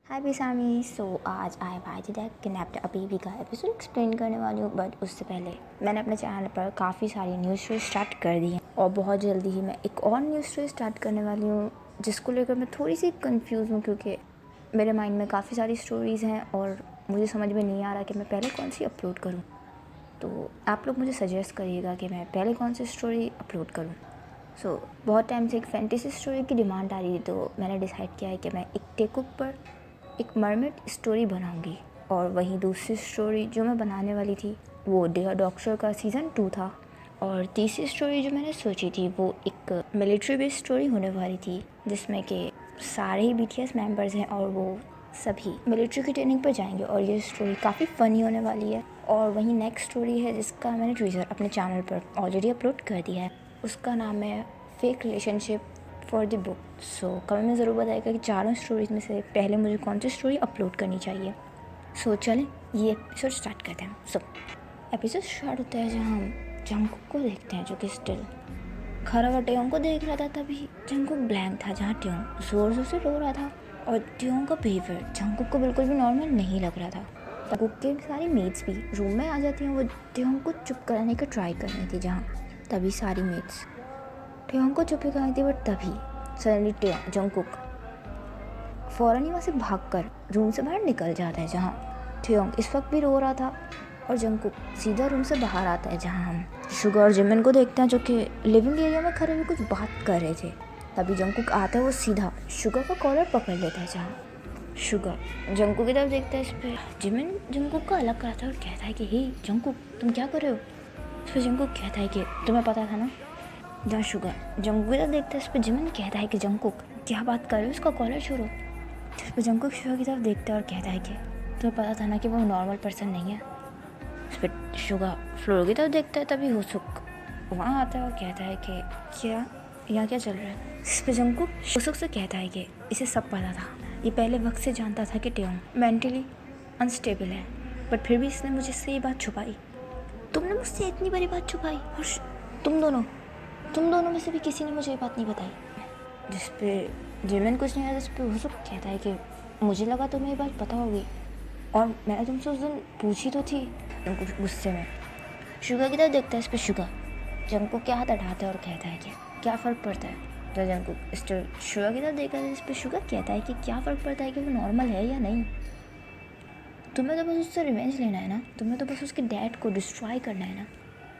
हाय बेसामी। आज I by the kidnapped a baby का एपिसोड एक्सप्लेन करने वाली हूँ। बट उससे पहले मैंने अपने चैनल पर काफ़ी सारी न्यूज़ स्टोरी स्टार्ट कर दी हैं और बहुत जल्दी ही मैं एक और न्यूज़ स्टोरी स्टार्ट करने वाली हूँ जिसको लेकर मैं थोड़ी सी कंफ्यूज हूँ, क्योंकि मेरे माइंड में काफ़ी सारी स्टोरीज़ हैं और मुझे समझ में नहीं आ रहा कि मैं पहले कौन सी अपलोड करूँ। तो आप लोग मुझे सजेस्ट करिएगा कि मैं पहले कौन सी स्टोरी अपलोड करूँ। बहुत टाइम से एक फैंटेसी स्टोरी की डिमांड आ रही है, तो मैंने डिसाइड किया है कि मैं एक टेकअप पर एक मरमेड स्टोरी बनाऊंगी। और वहीं दूसरी स्टोरी जो मैं बनाने वाली थी वो डियर डॉक्टर का सीज़न 2 था। और तीसरी स्टोरी जो मैंने सोची थी वो एक मिलिट्री बेस्ड स्टोरी होने वाली थी, जिसमें कि सारे ही BTS मेंबर्स हैं और वो सभी मिलिट्री की ट्रेनिंग पर जाएंगे। और ये स्टोरी काफ़ी फ़नी होने वाली है। और वहीं नेक्स्ट स्टोरी है जिसका मैंने टीजर अपने चैनल पर ऑलरेडी अपलोड कर दिया है। उसका नाम है fake relationship for the book. Comment में ज़रूर बताइएगा कि चारों स्टोरीज में से पहले मुझे कौन सी स्टोरी अपलोड करनी चाहिए। चलें ये एपिसोड स्टार्ट करते हैं। एपिसोड स्टार्ट होता है जहाँ हम जंगकुक को देखते हैं जो कि स्टिल खड़ा हुआ टेयोंग को देख रहा था। तभी जंगकुक ब्लैंक था, जहाँ टेयोंग ज़ोर ज़ोर से रो रहा था और टेयोंग का बिहेवियर जंगकुक को बिल्कुल भी नॉर्मल नहीं लग रहा था। जंगकुक के सारी मेट्स भी रूम में आ जाती हैं, वो टेयोंग को चुप कराने का ट्राई कर रही थी। जहाँ तभी सारी मेट्स टेयोंग को चुप कराई थी, बट तभी सडनली जंगकुक फ़ौरन ही वहाँ से भागकर रूम से बाहर निकल जाता है। जहाँ टेयोंग इस वक्त भी रो रहा था और जंगकुक सीधा रूम से बाहर आता है, जहाँ हम शुगर और जिमिन को देखते हैं जो कि लिविंग एरिया में खड़े हुए कुछ बात कर रहे थे। तभी जंगकुक आता है, वो सीधा शुगर का कॉलर पकड़ लेता है। जहाँ शुगर जंगकुक की तरफ देखता है, इस पर जिमिन जंगकुक का अलग करता है और कहता है कि हे जंगकुक तुम क्या कर रहे हो। इस पर जंगकुक कहता है कि तुम्हें पता था ना। जहाँ शुगर जंगकुक की तरफ देखता है, इस पर जिमिन कहता है कि जंगकुक क्या बात कर रहे हो, उसका कॉलर छोड़ो। इस पर जंगकुक शुगर की तरफ देखता है और कहता है कि तुम्हें पता था ना कि वो नॉर्मल पर्सन नहीं है। इस पर शुगर फ्लोर की तरफ देखता है, तभी होसुक वहाँ आता है और कहता है कि क्या यहाँ क्या चल रहा है। इस पर जंगकुक होसुक से कहता है कि इसे सब पता था, ये पहले वक्त से जानता था कि टेयोंग मेंटली अनस्टेबल है, बट फिर भी इसने मुझसे ये बात छुपाई। तुमने मुझसे इतनी बड़ी बात छुपाई और तुम दोनों में से भी किसी ने मुझे ये बात नहीं बताई। जिस पे जिमिन कुछ नहीं है, जिस पे होसुक कहता है कि मुझे लगा तुम्हें ये बात पता होगी और मैंने तुमसे उस दिन पूछी तो थी। जंगकुक गुस्से में शुगर की तरफ देखता है, इस पर शुगर जंगकुक के हाथ हटाता है और कहता है कि क्या फ़र्क पड़ता है। तो जंगकुक स्टिल शुगर की तरफ देखता है, इस पर शुगर कहता है कि क्या फ़र्क पड़ता है कि वो नॉर्मल है या नहीं। तुम्हें तो बस उससे रिवेंज लेना है ना, तुम्हें तो बस उसके डैड को डिस्ट्रॉय करना है ना।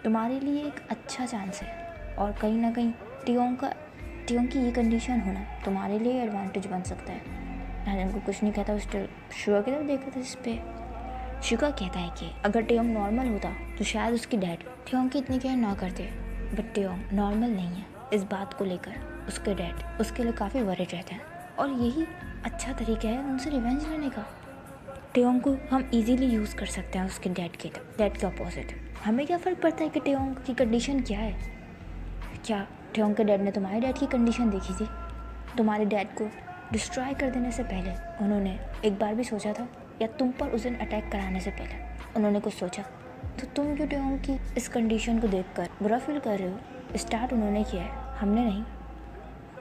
तुम्हारे लिए एक अच्छा चांस है और कहीं ना कहीं टेयोंग की ये कंडीशन होना तुम्हारे लिए एडवांटेज बन सकता है। राजन को कुछ नहीं कहता, उस शुगर की तरफ देखा था, जिस पे शुगर कहता है कि अगर टेयोंग नॉर्मल होता तो शायद उसकी डैड टेयोंग की इतनी केयर ना करते, बट टेयोंग नॉर्मल नहीं है। इस बात को लेकर उसके डैड उसके लिए काफ़ी वरिड रहते हैं और यही अच्छा तरीका है उनसे रिवेंज लेने का। टेयोंग को हम इजीली यूज़ कर सकते हैं उसके डैड के अपोजिट। हमें क्या फ़र्क पड़ता है कि टेयोंग की कंडीशन क्या है। क्या टेयोंग के डैड ने तुम्हारे डैड की कंडीशन देखी थी? तुम्हारे डैड को डिस्ट्रॉय कर देने से पहले उन्होंने एक बार भी सोचा था, या तुम पर उस दिन अटैक कराने से पहले उन्होंने कुछ सोचा? तो तुम क्यों टेयोंग की इस कंडीशन को देखकर बुरा फील कर रहे हो? स्टार्ट उन्होंने किया है, हमने नहीं।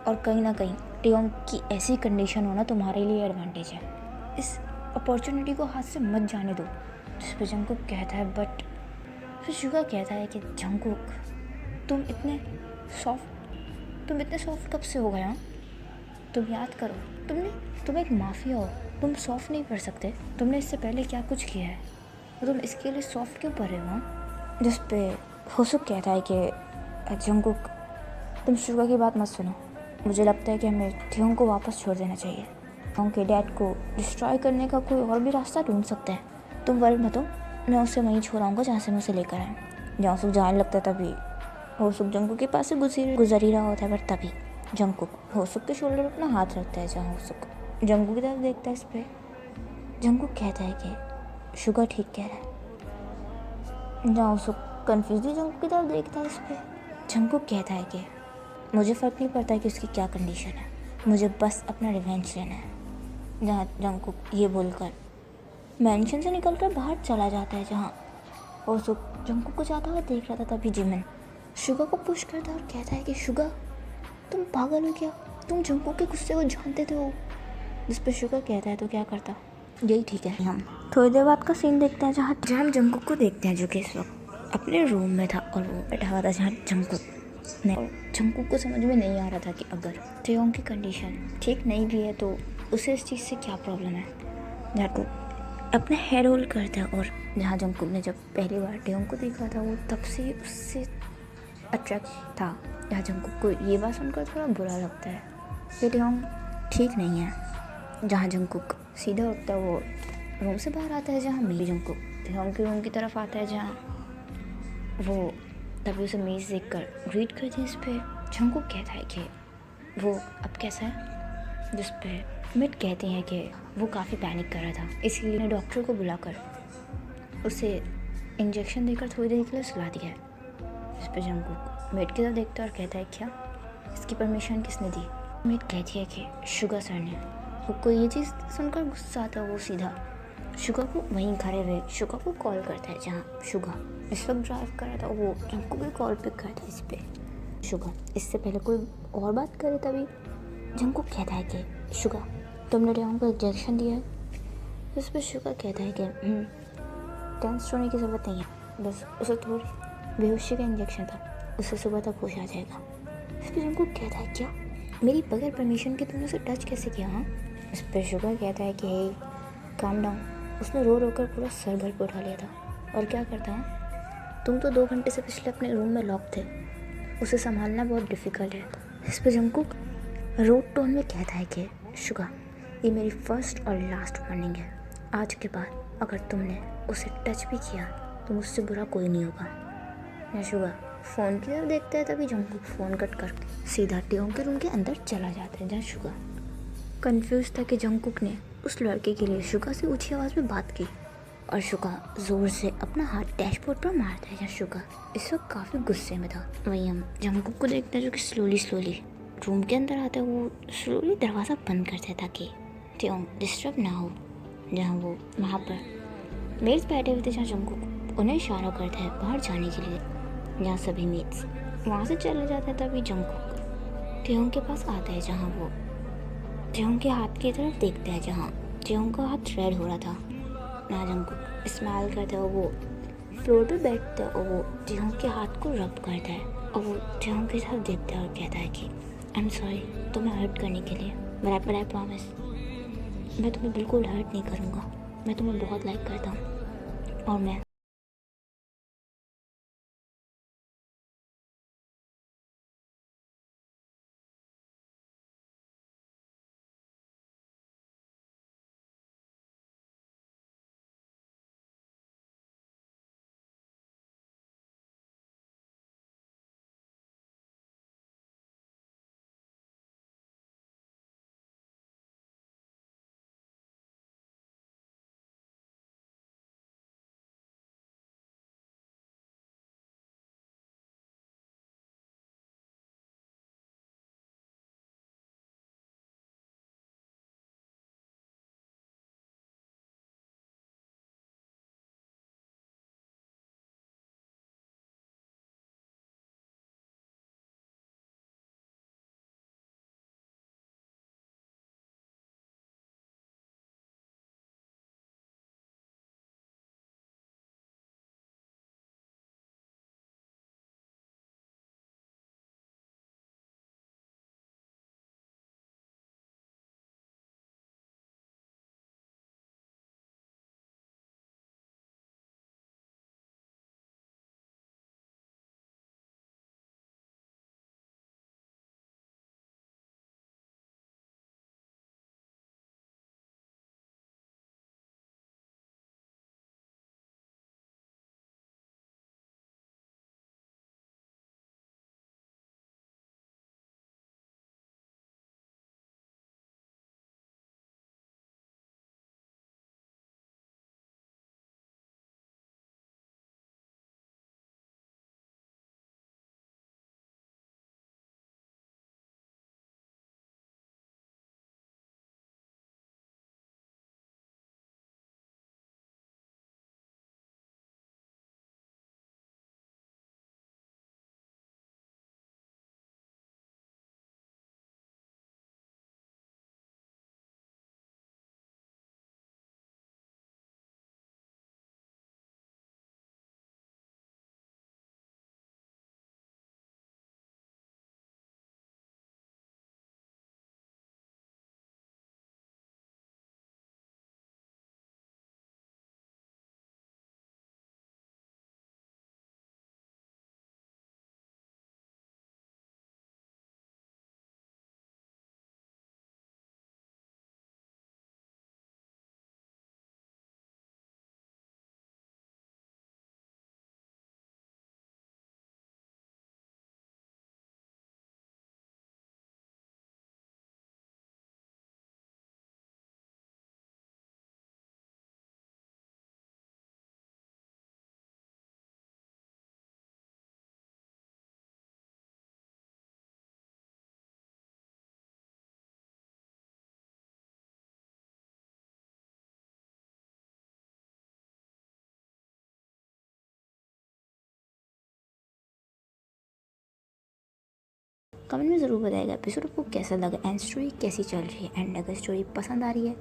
और कहीं ना कहीं टेयोंग की ऐसी कंडीशन होना तुम्हारे लिए एडवांटेज है। इस अपॉर्चुनिटी को हाथ से मत जाने दो। जिस पर जंगकुक कहता है, बट फिर शुगा कहता है कि जंगकुक तुम इतने सॉफ्ट कब से हो गए? हाँ, तुम याद करो, तुम एक माफिया हो, तुम सॉफ्ट नहीं पढ़ सकते। तुमने इससे पहले क्या कुछ किया है और तुम इसके लिए सॉफ्ट क्यों पढ़ रहे हो? जिस पे होसुक कहता है कि जंगकुक तुम शुगा की बात मत सुनो, मुझे लगता है कि हमें टेयोंग को वापस छोड़ देना चाहिए। टेयोंग के डैड को डिस्ट्रॉय करने का कोई और भी रास्ता ढूंढ सकते हैं। तुम वरी मत हो, मैं उसे वहीं छोड़ाऊँगा जहाँ से मैं उसे लेकर आया। जहाँ होसुक जाने लगता है, तभी होसुक जंगकुक के पास से गुजर ही रहा होता है, पर तभी जंगकुक होसुक के शोल्डर पर अपना हाथ रखता है। जहाँ होसुक जंगकुक की तरफ देखता है, इस पर जंगकुक कहता है कि शुगर ठीक कह रहा है। जहाँ होसुक कन्फ्यूजली जंगकुक की तरफ देखता है, इस पर जंगकुक कहता है कि मुझे फ़र्क नहीं पड़ता कि उसकी क्या कंडीशन है, मुझे बस अपना रिवेंज लेना है। जहाँ जंगकुक ये बोलकर मैंशन से निकलकर बाहर चला जाता है। जहाँ होसुक जंगकुक को जाता हुआ देख रहा था, तभी जिमिन शुगा को पुश करता है और कहता है कि शुगा तुम पागल हो क्या? तुम जंगकुक के गुस्से को जानते थे हो, जिस पर शुगर कहता है तो क्या करता। यही ठीक है। हम थोड़ी देर बाद का सीन देखते हैं जहाँ हम जंगकुक को देखते हैं, जो कि इस वक्त अपने रूम में था और वो बैठा हुआ था जहाँ जंगकुक ने। और जंगकुक को समझ में नहीं आ रहा था कि अगर टेयोंग की कंडीशन ठीक नहीं भी है तो उसे इस चीज़ से क्या प्रॉब्लम है। जंगकुक अपने हेयर रोल करता है और जहाँ जंगकुक ने जब पहली बार टेयोंग को देखा था वो तब से उससे अट्रैक्ट था। यहाँ जंगकुक को ये बात सुनकर थोड़ा बुरा लगता है कि टेयोंग ठीक नहीं है। जहाँ जंगकुक सीधा उठता है वो रूम से बाहर आता है, जहाँ मेरी जंगकुक टेयोंग के रूम की तरफ आता है, जहाँ वो तभी उसे मेज़ देख कर ग्रीट करती है। इस पर जंगकुक कहता है कि वो अब कैसा है, जिस पे मिट कहती हैं कि वो काफ़ी पैनिक कर रहा था, इसीलिए डॉक्टर को बुलाकर उसे इंजेक्शन देकर थोड़ी देर के लिए सुला दिया है। जिस पर जंगकुक मिट की तरफ देखता है और कहता है क्या इसकी परमिशन किसने दी। मिट कहती है कि शुगा सर ने। वो को ये चीज़ सुनकर गुस्सा आता है, वो सीधा शुगा को वहीं खड़े हुए शुगा को कॉल करता है, जहाँ शुगा इस वक्त ड्राइव कर रहा था। वो जंगकुक भी कॉल पिक करता है इस पर। शुगा इससे पहले कोई और बात करे तभी जंगकुक कहता है कि शुगा तुमने टेयोंग को इंजेक्शन दिया है। इस पर शुगा कहता है कि टेंस होने की ज़रूरत नहीं है, बस उसे थोड़ी बेहोशी का इंजेक्शन था, उससे सुबह तक होश आ जाएगा। इस पर जंगकुक कहता है क्या मेरी बगैर परमिशन के तुमने उसे टच कैसे किया। हाँ, इस पर शुगा कहता है कि हे काम डाउन। उसने रो रो कर पूरा सर भर पे उठा लिया था। और क्या करता हूँ, तुम तो 2 घंटे से पिछले अपने रूम में लॉक थे, उसे संभालना बहुत डिफ़िकल्ट है। इस पर जंगकुक रोड टोन में कहता है कि शुगा ये मेरी फर्स्ट और लास्ट वार्निंग है, आज के बाद अगर तुमने उसे टच भी किया तो मुझसे बुरा कोई नहीं होगा। या शुगा फ़ोन की तरफ देखता है, तभी जंगकुक फ़ोन कट कर सीधा टेयोंग के रूम के अंदर चला जाता है, जहाँ शुगा कंफ्यूज था कि जंगकुक ने उस लड़के के लिए शुगा से ऊंची आवाज़ में बात की। और शुगा ज़ोर से अपना हाथ डैशबोर्ड पर मारता है, जहाँ शुगा इस वक्त काफ़ी गुस्से में था। वहीं हम जंगकुक को देखते हैं जो कि स्लोली रूम के अंदर आता है। वो स्लोली दरवाज़ा बंद करता है ताकि टेयोंग डिस्टर्ब ना हो। जहाँ वो वहाँ पर मेट्स बैठे हुए थे, जहाँ जंगकुक उन्हें इशारा करता है बाहर जाने के लिए, जहाँ सभी मेट्स वहाँ से चले जाते हैं। तभी जंगकुक टेयोंग के पास आता है, जहाँ वो टेयोंग के हाथ की तरफ देखता है, जहाँ टेयोंग का हाथ रेड हो रहा था। ना जंगकुक स्माइल करता है और वो फ्लोर पे बैठता है और वो टेयोंग के हाथ को रब करता है और वो टेयोंग की तरफ देखता है और कहता है कि आई एम सॉरी तुम्हें हर्ट करने के लिए, बट आई प्रॉमिस मैं तुम्हें बिल्कुल हर्ट नहीं करूँगा। मैं तुम्हें बहुत लाइक करता हूँ और मैं कमेंट में ज़रूर बताइएगा एपिसोड आपको कैसा लगा एंड स्टोरी कैसी चल रही है। एंड अगर स्टोरी पसंद आ रही है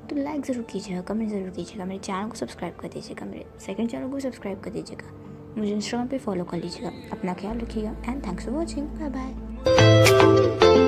तो लाइक ज़रूर कीजिएगा, कमेंट ज़रूर कीजिएगा, मेरे चैनल को सब्सक्राइब कर दीजिएगा, मेरे सेकंड चैनल को सब्सक्राइब कर दीजिएगा, मुझे इंस्टाग्राम पे फॉलो कर लीजिएगा। अपना ख्याल रखिएगा and thanks for watching. Bye bye.